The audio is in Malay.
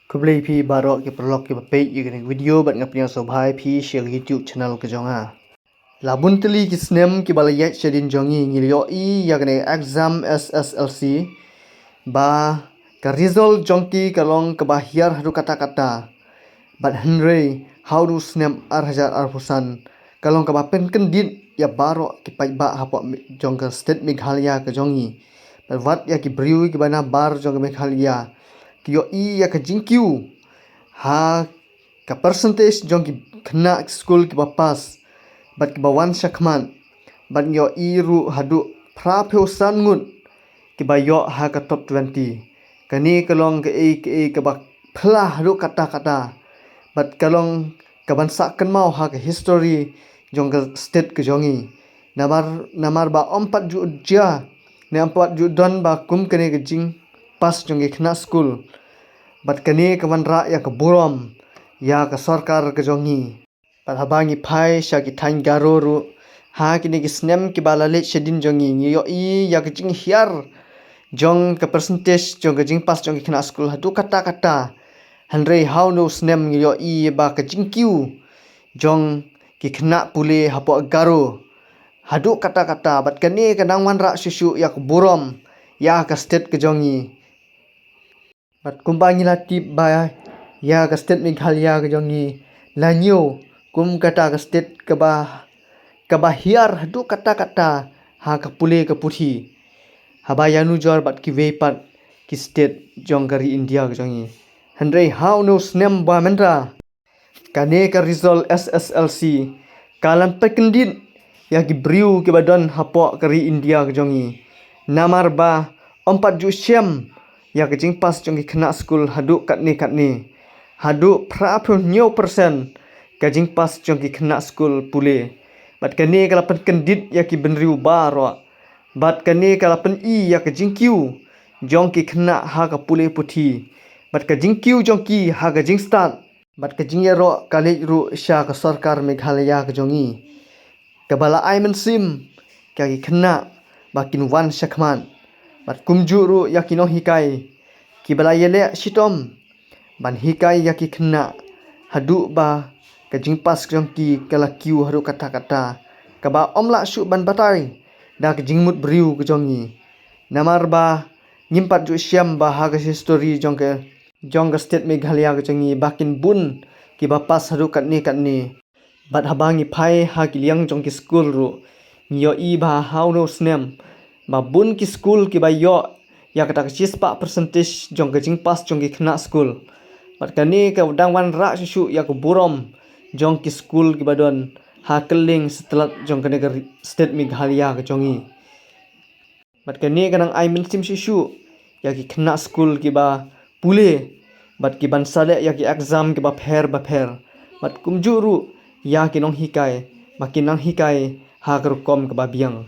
Kublai phi barok ke prolog ke page ye kene video bat ngapnya so bhai phi share YouTube channel ke jonga. Labun teli ki snem ki balayat shedin jongi ngilyo I ya kene exam SSLC ba ka result jongki kalong ke bahyar hadu kata-kata. Bat henry how do snem arhajar arpusan kalong ke bapen kendit ya barok ki paiba hapok jongka state Meghalaya ke jongi. Bat wat ya ki briu ki bana bar jongka Meghalaya. Kyo I ya ka jingkyu ha ka percentage jong ki kena school ki papas bat ki bawan shakman bat yo I ru hadu prapyo sangut ki bayo ha ka top 20 kani kalong ke ba phla hadu kata-kata bat kalong ka bansa kan mau ha ka history jong ka state ke jongi namar ba ompat ju ja ne ompat ju don ba kum kene ke jing pas jong ki kena school bat kani kawan ra ya ke burom ya ke sarkar ke jongi bat habangi phai sha ki thain garo ru ha kini ki snem ki balale shedin jongi yo I ya ke jing hiar jong ke percentage jong ke jing pas jong ki kena school hatu kata-kata hanrei how no snem yo I ba ke jing kyu jong ki kena pule hapo garo hadu kata-kata bat kani ke nangwan ra susu ya ke burom ya ke state ke jongi bat kumbangi latip ba ya ke state Meghalaya ke jongi lanyo kum kata ke state ke bahiar hadu kata-kata ha ke pule ke puthi habayanu jor bat ki vepat ki state jong kari India ke jongi handrei how no snem ba menra kane ke result SSLC kalan pekendit ya ki briu ke badan hapo kari India ke jongi namar ba 4 ju syam ya ke jing pas jong ki kena school hadu katne hadu prapyo nyo persen ka jing pas jong ki kena school pule bat kani kalapan kendit ya ki benriu baro bat kani kalapan I ya ke jing kyu jong ki kena ha ka pule puthi bat ka jing kyu jong ki ha ka jing start bat ka jing ya ro kale ru sha ka sarkar Meghalaya ke jongi kabala ai mensim ka ki kena bakin wan shakman bat kumju ru ya ki no hikai ki balayele shitom ban hikai ya ki kena hadu ba ka jing pas jong ki kala kyu hadu kata-kata ka ba omla shu ban batai da ka jing mut briu ke jongi namar ba nyimpat ju syam ba ha ka history jong ka state Meghalaya ke jongi bakin bun ki ba pas hadu katne bat habangi phai ha ki liang jong ki school ru yo I ba how no snem ba bun ki school ki ba yo ya kata chispa percentage jong ke jing pas jong ki kena school bat kani ka dangwan ra susu ya ke burom jong ki school ki badon ha keling setelah jong ke negeri state Meghalaya ke jongi bat kani kanang ai mensim susu ya ki kena school ki ba pule bat ki ban sale ya ki exam ki ba pher bat kumjuru ya ki nong hikai makin nang hikai ha kom ke ba biang